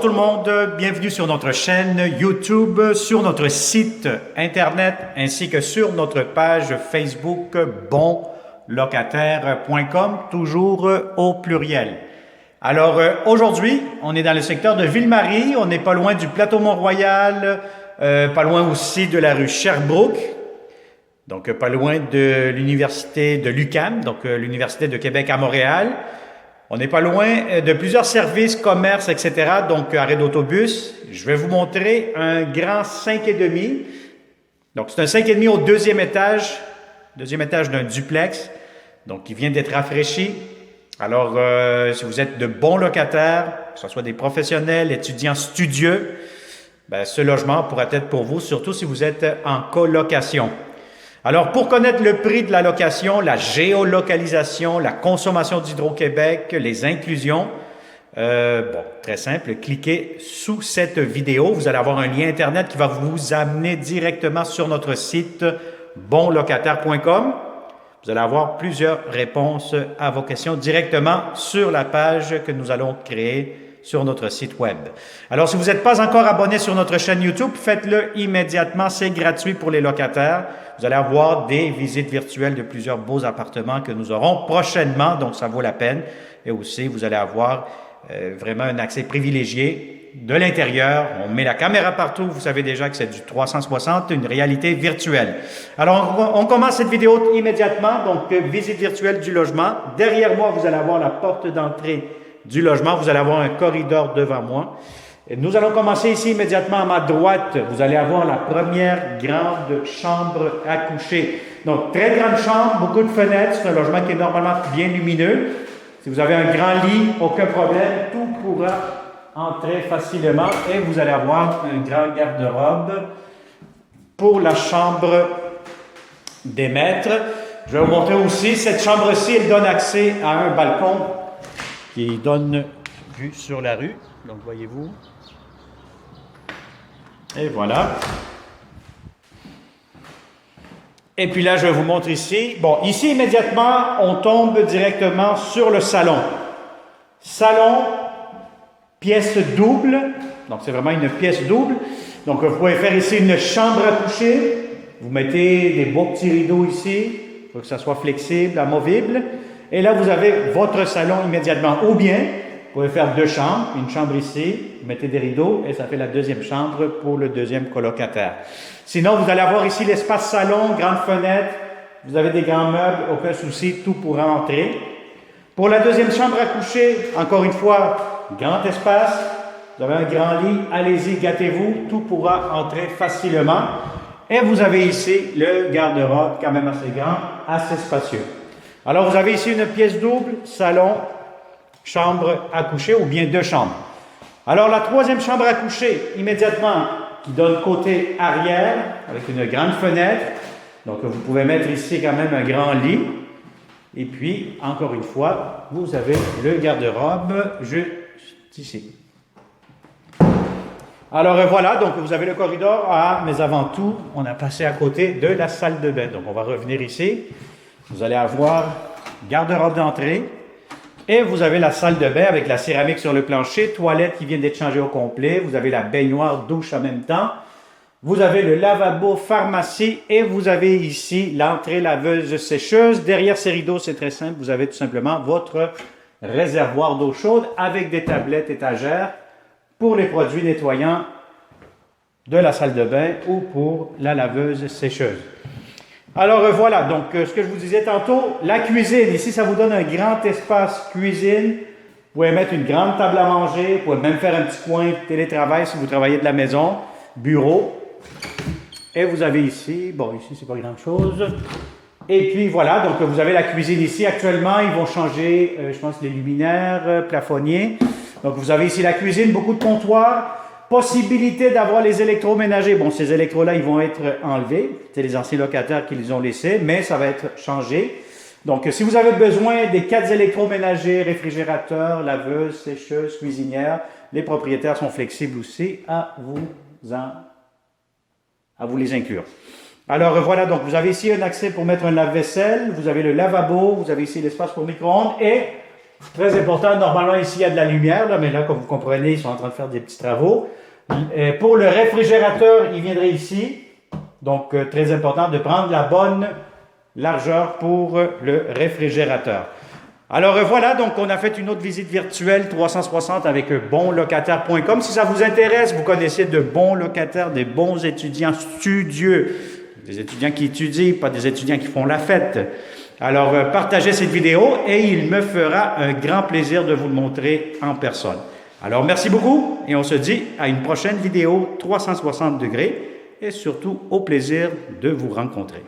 tout le monde, bienvenue sur notre chaîne YouTube, sur notre site internet ainsi que sur notre page Facebook bonlocataire.com, toujours au pluriel. Alors aujourd'hui, on est dans le secteur de Ville-Marie, on n'est pas loin du plateau Mont-Royal, pas loin aussi de la rue Sherbrooke, donc pas loin de l'université de l'UQAM, donc l'université de Québec à Montréal. On n'est pas loin de plusieurs services, commerces, etc. Donc, arrêt d'autobus. Je vais vous montrer un grand 5,5. Donc, c'est un 5,5 au deuxième étage d'un duplex. Donc, qui vient d'être rafraîchi. Alors, si vous êtes de bons locataires, que ce soit des professionnels, étudiants studieux, ben, ce logement pourrait être pour vous, surtout si vous êtes en colocation. Alors, pour connaître le prix de la location, la géolocalisation, la consommation d'Hydro-Québec, les inclusions, très simple, cliquez sous cette vidéo. Vous allez avoir un lien Internet qui va vous amener directement sur notre site bonlocataire.com. Vous allez avoir plusieurs réponses à vos questions directement sur la page que nous allons créer sur notre site web. Alors, si vous n'êtes pas encore abonné sur notre chaîne YouTube, faites-le immédiatement. C'est gratuit pour les locataires. Vous allez avoir des visites virtuelles de plusieurs beaux appartements que nous aurons prochainement, donc ça vaut la peine. Et aussi, vous allez avoir vraiment un accès privilégié de l'intérieur. On met la caméra partout. Vous savez déjà que c'est du 360, une réalité virtuelle. Alors, on commence cette vidéo immédiatement. Donc, visite virtuelle du logement. Derrière moi, vous allez avoir la porte d'entrée du logement. Vous allez avoir un corridor devant moi. Et nous allons commencer ici immédiatement à ma droite. Vous allez avoir la première grande chambre à coucher. Donc, très grande chambre, beaucoup de fenêtres. C'est un logement qui est normalement bien lumineux. Si vous avez un grand lit, aucun problème. Tout pourra entrer facilement. Et vous allez avoir un grand garde-robe pour la chambre des maîtres. Je vais vous montrer aussi, cette chambre-ci, elle donne accès à un balcon qui donne vue sur la rue. Donc, voyez-vous. Et voilà. Et puis là, je vous montre ici. Bon, ici, immédiatement, on tombe directement sur le salon. Salon, pièce double. Donc, c'est vraiment une pièce double. Donc, vous pouvez faire ici une chambre à coucher. Vous mettez des beaux petits rideaux ici. Il faut que ça soit flexible, amovible. Et là, vous avez votre salon immédiatement. Ou bien, vous pouvez faire deux chambres, une chambre ici, vous mettez des rideaux et ça fait la deuxième chambre pour le deuxième colocataire. Sinon, vous allez avoir ici l'espace salon, grande fenêtre, vous avez des grands meubles, aucun souci, tout pourra entrer. Pour la deuxième chambre à coucher, encore une fois, grand espace, vous avez un grand lit, allez-y, gâtez-vous, tout pourra entrer facilement. Et vous avez ici le garde-robe, quand même assez grand, assez spacieux. Alors, vous avez ici une pièce double, salon, chambre à coucher ou bien deux chambres. Alors, la troisième chambre à coucher, immédiatement, qui donne côté arrière, avec une grande fenêtre. Donc, vous pouvez mettre ici quand même un grand lit. Et puis, encore une fois, vous avez le garde-robe juste ici. Alors, voilà, donc vous avez le corridor. Mais avant tout, on a passé à côté de la salle de bain. Donc, on va revenir ici. Vous allez avoir garde-robe d'entrée. Et vous avez la salle de bain avec la céramique sur le plancher, toilette qui vient d'être changée au complet. Vous avez la baignoire, douche en même temps. Vous avez le lavabo, pharmacie et vous avez ici l'entrée laveuse sécheuse. Derrière ces rideaux, c'est très simple. Vous avez tout simplement votre réservoir d'eau chaude avec des tablettes étagères pour les produits nettoyants de la salle de bain ou pour la laveuse sécheuse. Alors voilà, donc ce que je vous disais tantôt, la cuisine. Ici, ça vous donne un grand espace cuisine. Vous pouvez mettre une grande table à manger. Vous pouvez même faire un petit coin télétravail si vous travaillez de la maison. Bureau. Et vous avez ici, bon ici c'est pas grand chose. Et puis voilà, donc vous avez la cuisine ici. Actuellement, ils vont changer, je pense, les luminaires, plafonniers. Donc vous avez ici la cuisine, beaucoup de comptoirs. Possibilité d'avoir les électroménagers. Bon, ces électros-là, ils vont être enlevés. C'est les anciens locataires qui les ont laissés, mais ça va être changé. Donc, si vous avez besoin des 4 électroménagers, réfrigérateurs, laveuses, sécheuses, cuisinières, les propriétaires sont flexibles aussi à vous les inclure. Alors, voilà, donc vous avez ici un accès pour mettre un lave-vaisselle. Vous avez le lavabo. Vous avez ici l'espace pour micro-ondes et Très important. Normalement, ici, il y a de la lumière, là, mais là, comme vous comprenez, ils sont en train de faire des petits travaux. Pour le réfrigérateur, il viendrait ici. Donc, très important de prendre la bonne largeur pour le réfrigérateur. Alors voilà, donc on a fait une autre visite virtuelle 360 avec bonlocataire.com. Si ça vous intéresse, vous connaissez de bons locataires, des bons étudiants studieux, des étudiants qui étudient, pas des étudiants qui font la fête. Alors partagez cette vidéo et il me fera un grand plaisir de vous le montrer en personne. Alors merci beaucoup et on se dit à une prochaine vidéo 360 degrés et surtout au plaisir de vous rencontrer.